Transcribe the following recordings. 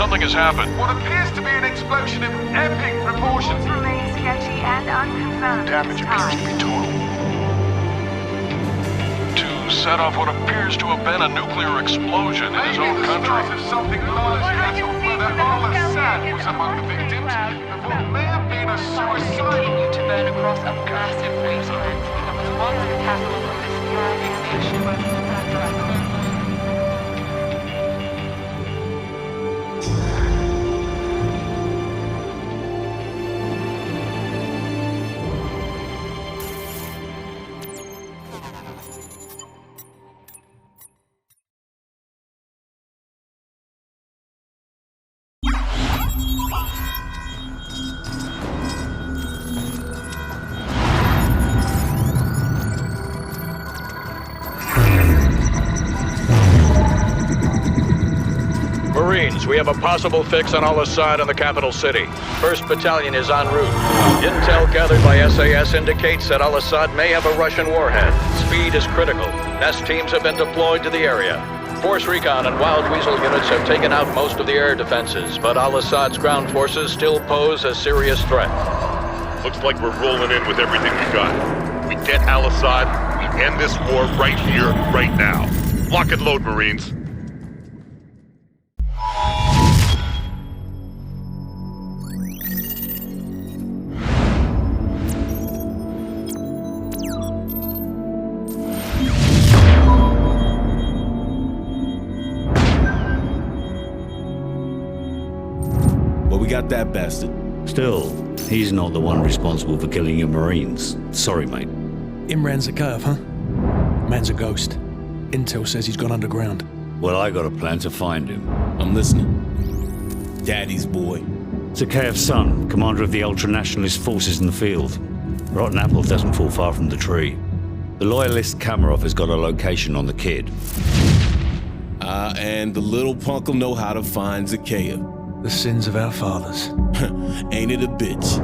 Something has happened. What appears to be an explosion of epic proportions. Remains sketchy and unconfirmed. Damage appears to be total. To set off what appears to have been a nuclear explosion in his own Maybe the country. start of something larger. That's whether Al-Assad was among the victims of what may have been a suicidal. To burn across a massive wasteland that was once the capital of this thriving nation. Marines, we have a possible fix on Al-Assad in the capital city. 1st Battalion is en route. Intel gathered by SAS indicates that Al-Assad may have a Russian warhead. Speed is critical. Nest teams have been deployed to the area. Force Recon and Wild Weasel units have taken out most of the air defenses, but Al-Assad's ground forces still pose a serious threat. Looks like we're rolling in with everything we got. We get Al-Assad, we end this war right here, right now. Lock and load, Marines. We got that bastard. Still, he's not the one responsible for killing your Marines. Sorry, mate. Imran's a curve, huh? Man's a ghost. Intel says he's gone underground. Well, I got a plan to find him. I'm listening. Daddy's boy. Zakhaev's son, commander of the ultra-nationalist forces in the field. Rotten apple doesn't fall far from the tree. The loyalist Kamarov has got a location on the kid. And the little punk'll know how to find Zakhaev. The sins of our fathers. Ain't it a bitch?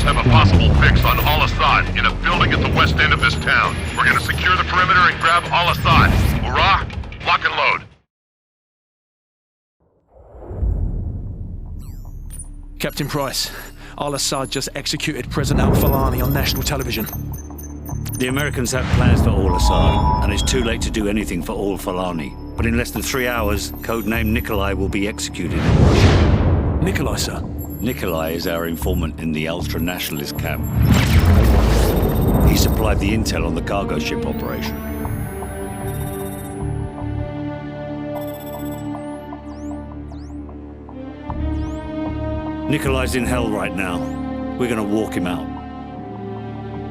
Have a possible fix on Al-Assad in a building at the west end of this town. We're gonna secure the perimeter and grab Al-Assad. Hurrah! Lock and load. Captain Price, Al-Assad just executed President Al-Falani on national television. The Americans have plans for Al-Assad, and it's too late to do anything for Al-Falani. But in less than 3 hours, codename Nikolai will be executed in Russia. Nikolai, sir? Nikolai is our informant in the ultra-nationalist camp. He supplied the intel on the cargo ship operation. Nikolai's in hell right now. We're gonna walk him out.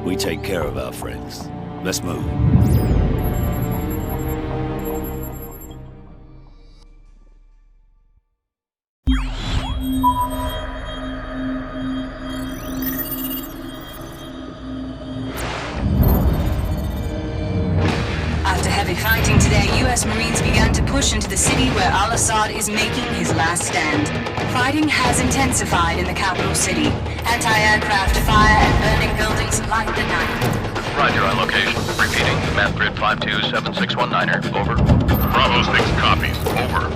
We take care of our friends. Let's move. Fighting today, U.S. Marines began to push into the city where Al-Assad is making his last stand. Fighting has intensified in the capital city. Anti-aircraft fire and burning buildings light the night. Roger on location. Repeating, map grid 527619er, over. Bravo 6 copies, over.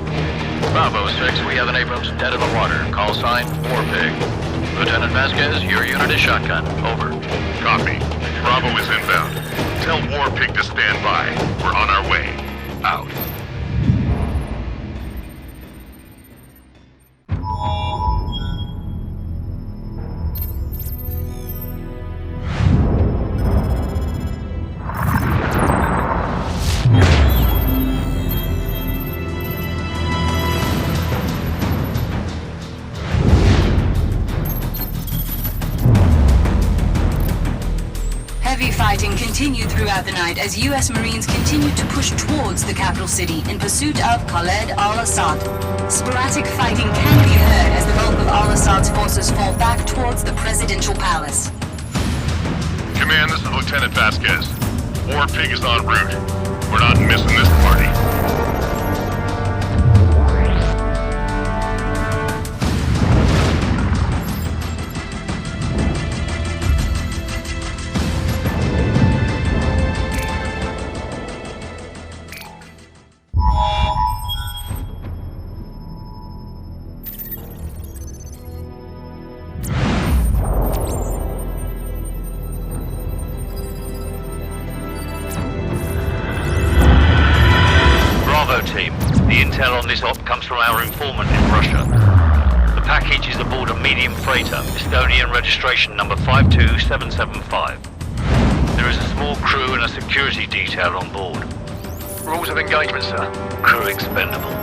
Bravo 6, we have an Abrams dead in the water. Call sign, Warpig. Lieutenant Vasquez, your unit is shotgun, over. Copy. Bravo is inbound. Tell Warpig to stand by. We're on our way. Out. fighting continued throughout the night as U.S. Marines continued to push towards the capital city in pursuit of Khaled al-Assad. Sporadic fighting can be heard as the bulk of al-Assad's forces fall back towards the presidential palace. Command, this is Lieutenant Vasquez. War Pig is en route. We're not missing this party. Team. The intel on this op comes from our informant in Russia. The package is aboard a medium freighter, Estonian registration number 52775. There is a small crew and a security detail on board. Rules of engagement, sir. Crew expendable.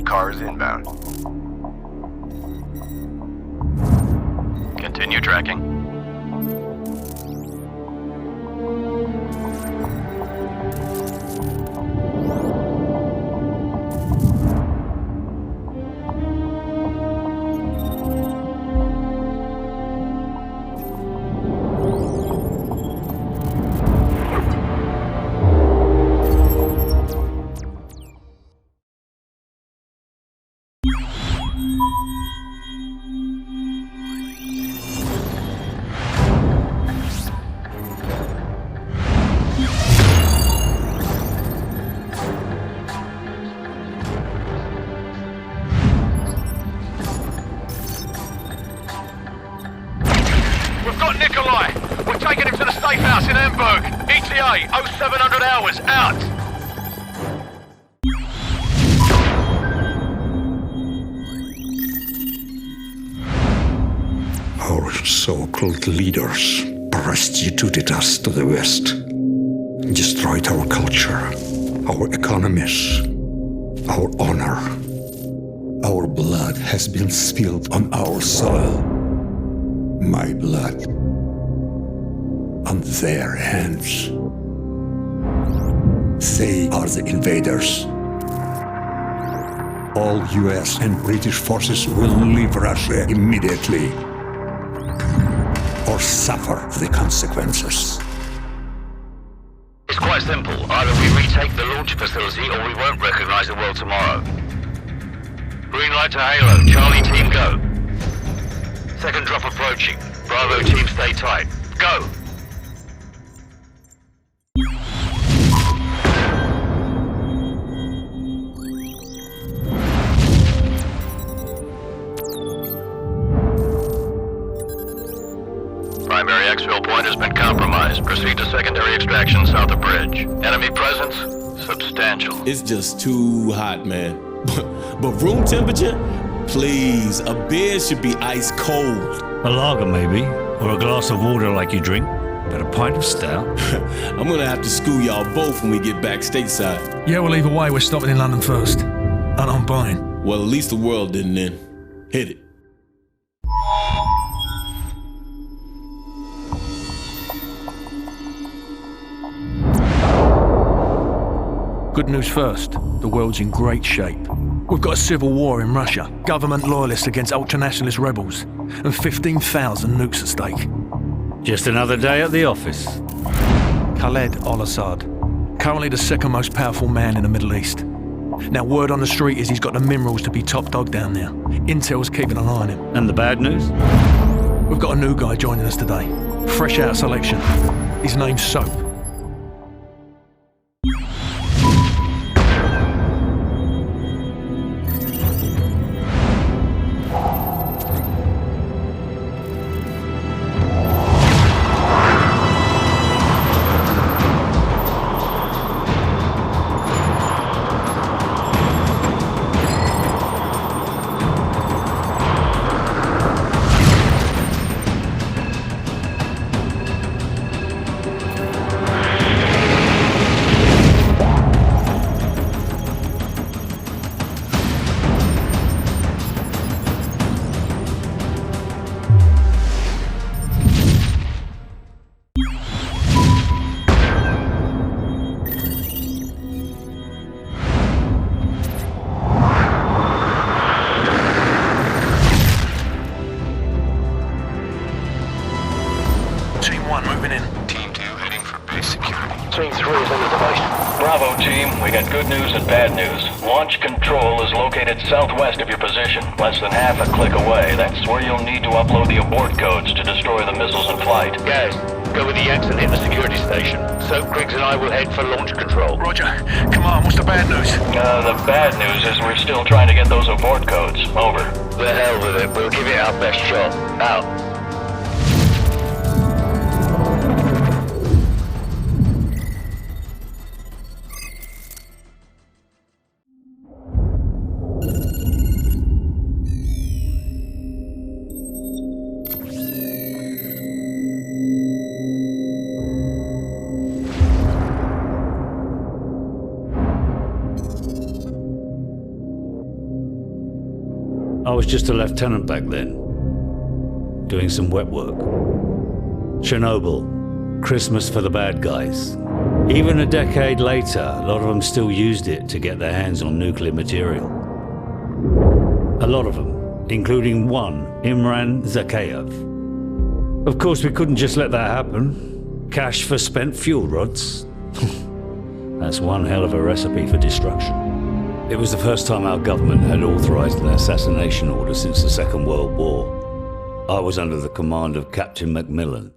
Cars inbound. Continue tracking. We've got Nikolai. We're taking him to the safe house in Hamburg. ETA 0700 hours. Out. Our so-called leaders prostituted us to the West, destroyed our culture, our economies, our honor. Our blood has been spilled on our soil. My blood on their hands. They are the invaders. All US and British forces will leave Russia immediately or suffer the consequences. It's quite simple. Either we retake the launch facility or we won't recognize the world tomorrow. Green light to Halo. Charlie team go. Second drop approaching. Bravo team stay tight. Go! Primary exfil point has been compromised. Proceed to secondary extraction south of bridge. Enemy presence? Substantial. It's just too hot, man. But room temperature? Please, a beer should be ice cold. A lager, maybe, or a glass of water like you drink, but a pint of stout. I'm gonna have to school y'all both when we get back stateside. Yeah, well, either way, we're stopping in London first. And I'm buying. Well, at least the world didn't end. Hit it. Good news first. The world's in great shape. We've got a civil war in Russia, government loyalists against ultranationalist rebels, and 15,000 nukes at stake. Just another day at the office. Khaled al-Assad, currently the second most powerful man in the Middle East. Now, word on the street is he's got the minerals to be top dog down there. Intel's keeping an eye on him. And the bad news? We've got a new guy joining us today, fresh out of selection. His name's Soap. Marine 3 is on the device. Bravo, team. We got good news and bad news. Launch control is located southwest of your position, less than half a click away. That's where you'll need to upload the abort codes to destroy the missiles in flight. Gaz, go with the Yak and hit the security station. So Griggs and I will head for launch control. Roger. Come on, what's the bad news? The bad news is we're still trying to get those abort codes. Over. The hell with it. We'll give it our best shot. Out. I was just a lieutenant back then, doing some wet work. Chernobyl, Christmas for the bad guys. Even a decade later, a lot of them still used it to get their hands on nuclear material. A lot of them, including one, Imran Zakhaev. Of course, we couldn't just let that happen. Cash for spent fuel rods. That's one hell of a recipe for destruction. It was the first time our government had authorized an assassination order since the Second World War. I was under the command of Captain Macmillan.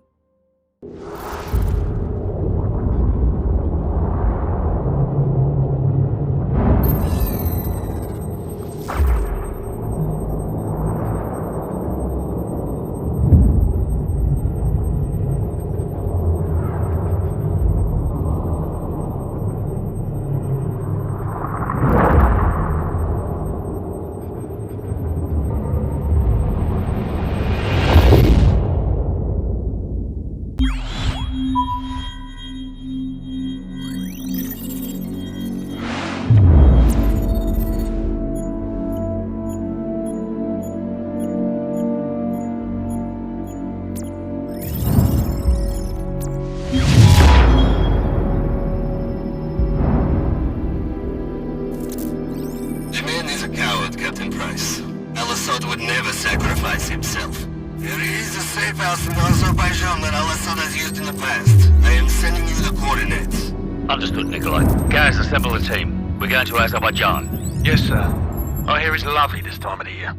Al-Assad would never sacrifice himself. There is a safe house in Azerbaijan that Al-Assad has used in the past. I am sending you the coordinates. Understood, Nikolai. Gaz, assemble the team. We're going to Azerbaijan. Yes, sir. I hear it's lovely this time of the year.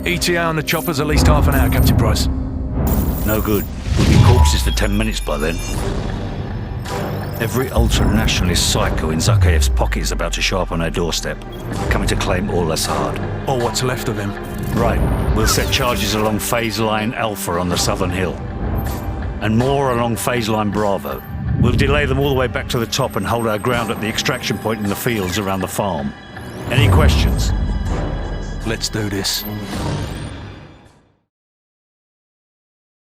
ETA on the chopper's at least half an hour, Captain Price. No good. We'll be corpses for 10 minutes by then. Every ultra-nationalist psycho in Zakhaev's pocket is about to show up on our doorstep, coming to claim Al-Assad. Or what's left of him. Right. We'll set charges along phase line Alpha on the southern hill. And more along phase line Bravo. We'll delay them all the way back to the top and hold our ground at the extraction point in the fields around the farm. Any questions? Let's do this.